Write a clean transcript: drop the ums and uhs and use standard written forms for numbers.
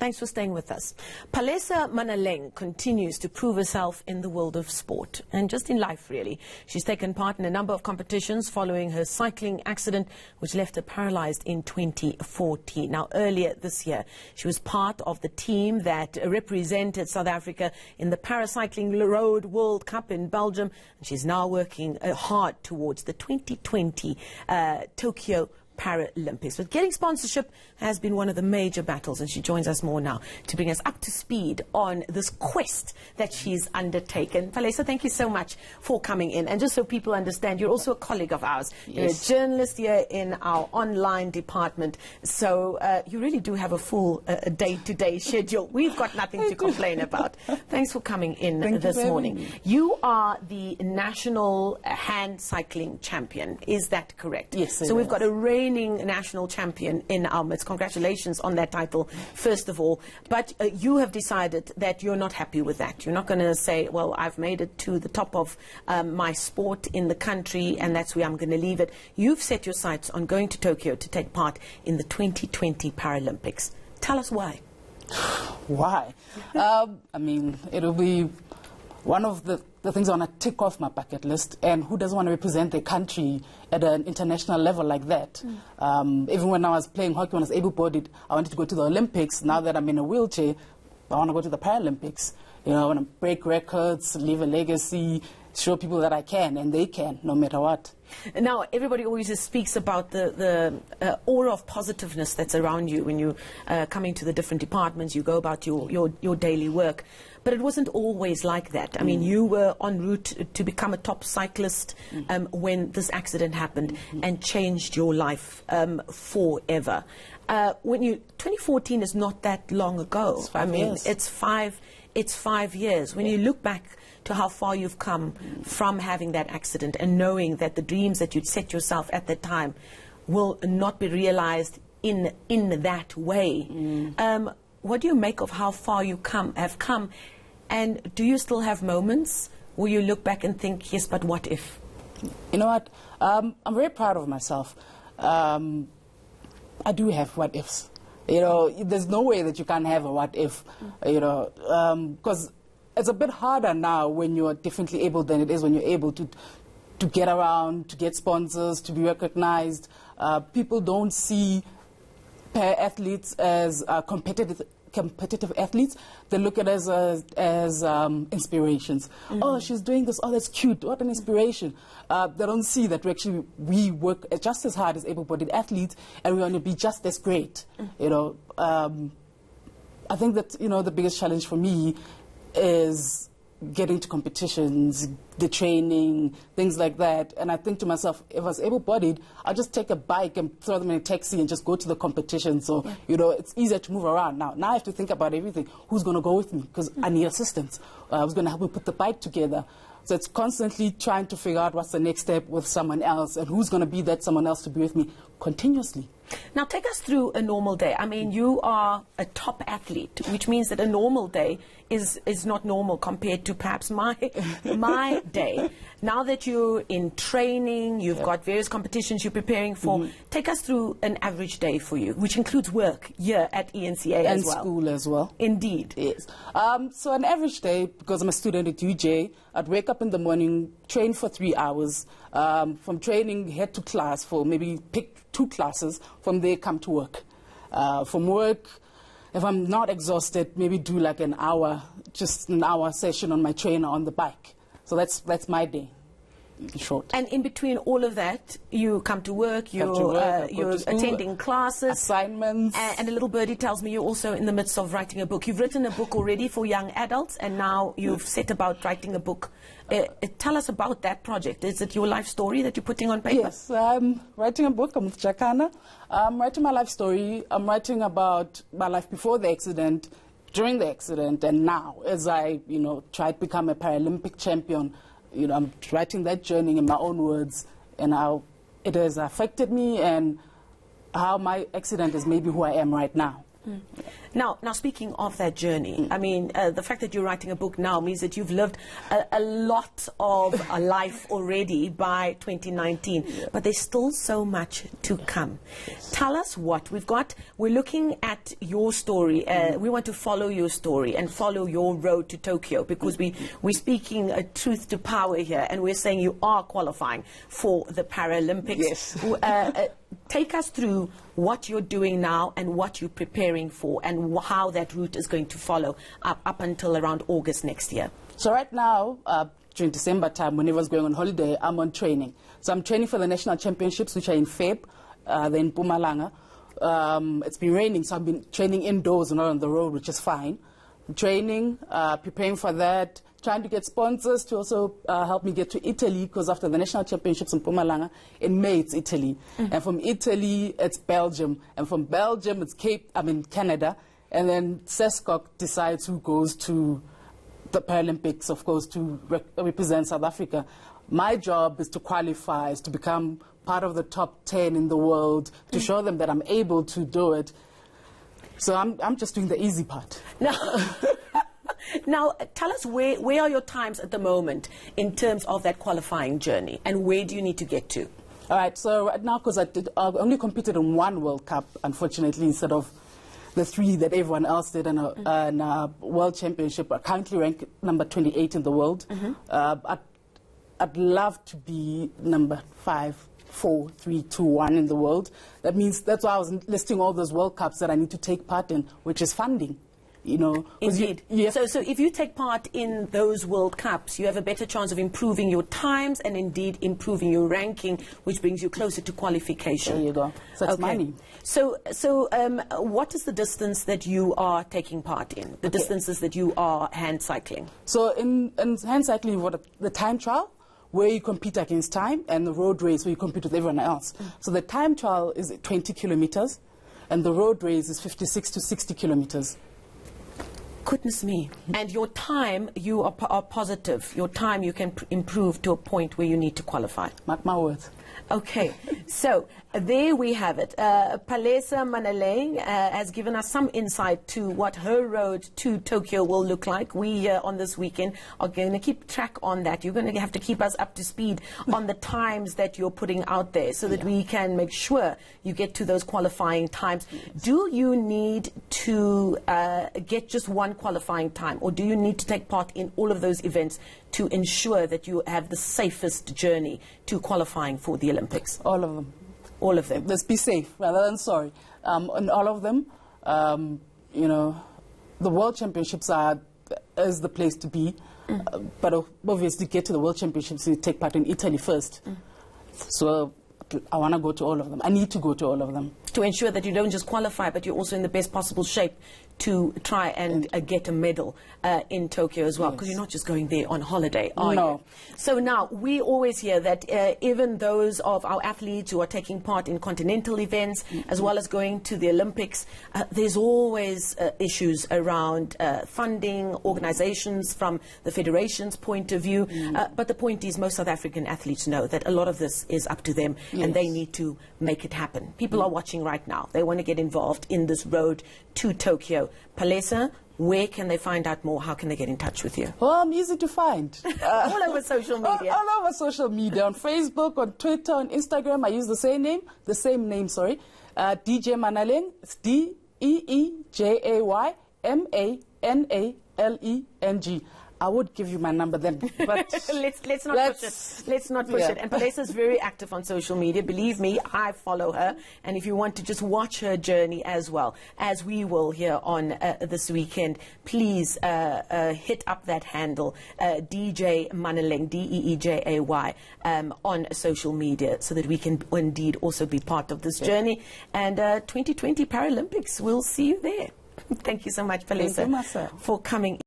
Thanks for staying with us. Palesa Manaleng continues to prove herself in the world of sport and just in life, really. She's taken part in a number of competitions following her cycling accident, which left her paralyzed in 2014. Now, earlier this year, she was part of the team that represented South Africa in the Paracycling Road World Cup in Belgium, and she's now working hard towards the 2020 Tokyo Paralympics. But getting sponsorship has been one of the major battles, and she joins us more now to bring us up to speed on this quest that she's undertaken. Palesa, thank you so much for coming in. And just so people understand, you're also a colleague of ours. Yes. You're a journalist here in our online department, so you really do have a full day-to-day schedule. We've got nothing to complain about. Thanks for coming in this morning. You are the national hand cycling champion. Is that correct? Yes. So we've got a reigning national champion in our midst. Congratulations on that title, first of all. But you have decided that you're not happy with that. You're not going to say, well, I've made it to the top of my sport in the country, and that's where I'm going to leave it. You've set your sights on going to Tokyo to take part in the 2020 Paralympics. Tell us why. Why? I mean, it'll be one of the things I want to tick off my bucket list, and who doesn't want to represent their country at an international level like that? Even when I was playing hockey, when I was able-bodied, I wanted to go to the Olympics. Now that I'm in a wheelchair, I want to go to the Paralympics. You know, I want to break records, leave a legacy, show people that I can, and they can, no matter what. Now, everybody always speaks about the aura of positiveness that's around you when you come into the different departments, you go about your daily work. But it wasn't always like that. I mean, you were en route to become a top cyclist when this accident happened and changed your life forever. 2014 is not that long ago. It's 5 years. It's 5 years. When you look back to how far you've come from having that accident and knowing that the dreams that you'd set yourself at that time will not be realized in that way. What do you make of how far you have come? And do you still have moments where you look back and think, yes, but what if? You know what? I'm very proud of myself. I do have what ifs. You know, there's no way that you can't have a what if, you know, because it's a bit harder now when you're differently able than it is when you're able to get around, to get sponsors, to be recognized. People don't see para-athletes as competitive athletes. They look at us as inspirations. Oh, she's doing this. Oh, that's cute. What an inspiration. They don't see that we work just as hard as able-bodied athletes, and we want to be just as great. You know, I think that, you know, the biggest challenge for me is getting to competitions, the training, things like that. And I think to myself, if I was able-bodied, I'll just take a bike and throw them in a taxi and just go to the competition. So, you know, it's easier to move around. Now I have to think about everything. Who's going to go with me? Because I need assistance. Who's going to help me put the bike together? So it's constantly trying to figure out what's the next step with someone else and who's going to be that someone else to be with me continuously. Now, take us through a normal day. I mean, you are a top athlete, which means that a normal day is not normal compared to perhaps my day. Now that you're in training, you've got various competitions you're preparing for, take us through an average day for you, which includes work here at ENCA as well. And school as well. Indeed. Yes. So an average day, because I'm a student at UJ, I'd wake up in the morning, train for 3 hours. From training, head to class for maybe pick 2 classes. From there, come to work. From work, if I'm not exhausted, maybe do like an hour, just an hour session on my trainer on the bike. So that's my day, short. And in between all of that, you come to work, you're attending classes. Assignments. And a little birdie tells me you're also in the midst of writing a book. You've written a book already for young adults, and now you've set about writing a book. Tell us about that project. Is it your life story that you're putting on paper? Yes, I'm writing a book. I'm with Jakana. I'm writing my life story. I'm writing about my life before the accident, during the accident, and now as I, you know, try to become a Paralympic champion. You know, I'm writing that journey in my own words and how it has affected me and how my accident is maybe who I am right now. Now, speaking of that journey, I mean, the fact that you're writing a book now means that you've lived a lot of a life already by 2019, but there's still so much to come. Tell us what we're looking at your story. We want to follow your story and follow your road to Tokyo, because we're speaking a truth to power here, and we're saying you are qualifying for the Paralympics. Yes. Take us through what you're doing now and what you're preparing for, and how that route is going to follow up until around August next year. So right now, during December time, when everyone's going on holiday, I'm on training. So I'm training for the national championships, which are in Feb, then Mpumalanga. It's been raining, so I've been training indoors and not on the road, which is fine. Training, preparing for that, trying to get sponsors to also help me get to Italy, because after the national championships in Mpumalanga, in May it's Italy. And from Italy, it's Belgium. And from Belgium, it's Canada. And then SESCOC decides who goes to the Paralympics, of course, to represent South Africa. My job is to qualify, is to become part of the top 10 in the world, to show them that I'm able to do it. So I'm just doing the easy part. Now, tell us where are your times at the moment in terms of that qualifying journey, and where do you need to get to? All right, so right now, because I only competed in one World Cup, unfortunately, instead of the 3 that everyone else did in a World Championship. I currently rank number 28 in the world. I'd love to be number 5, 4, 3, 2, 1 in the world. That means that's why I was listing all those World Cups that I need to take part in, which is funding. You know, indeed. So if you take part in those World Cups, you have a better chance of improving your times and indeed improving your ranking, which brings you closer to qualification. There you go. So it's money. So what is the distance that you are taking part in? The distances that you are hand cycling? So in hand cycling, you've got the time trial, where you compete against time, and the road race, where you compete with everyone else. So the time trial is 20 kilometers, and the road race is 56 to 60 kilometers. Goodness me. And your time, you are positive. Your time you can improve to a point where you need to qualify. Mark my words. Okay, so there we have it. Palesa Manaleng has given us some insight to what her road to Tokyo will look like. We on this weekend are going to keep track on that. You're going to have to keep us up to speed on the times that you're putting out there, so that we can make sure you get to those qualifying times. Do you need to get just one qualifying time, or do you need to take part in all of those events to ensure that you have the safest journey to qualifying for the Olympics? All of them. All of them. Let's be safe rather than sorry. On all of them, you know, the World Championships is the place to be. But obviously, to get to the World Championships, you take part in Italy first. So I want to go to all of them. I need to go to all of them. To ensure that you don't just qualify, but you're also in the best possible shape to try and get a medal in Tokyo as well, because you're not just going there on holiday, are you? So now, we always hear that even those of our athletes who are taking part in continental events, as well as going to the Olympics, there's always issues around funding, organizations from the federation's point of view. But the point is, most South African athletes know that a lot of this is up to them, and they need to make it happen. People are watching right now. They want to get involved in this road to Tokyo. Palesa, where can they find out more? How can they get in touch with you? Well, I'm easy to find. All over social media. All over social media. On Facebook, on Twitter, on Instagram. I use the same name. DJ Manaleng. It's DEEJAYMANALENG. I would give you my number then, but let's not push it. Let's not push it. And Palesa is very active on social media. Believe me, I follow her. And if you want to just watch her journey as well, as we will here on this weekend, please hit up that handle, DJ Manaleng, DEEJAY, on social media, so that we can indeed also be part of this journey. And 2020 Paralympics, we'll see you there. Thank you so much, Palesa, for coming.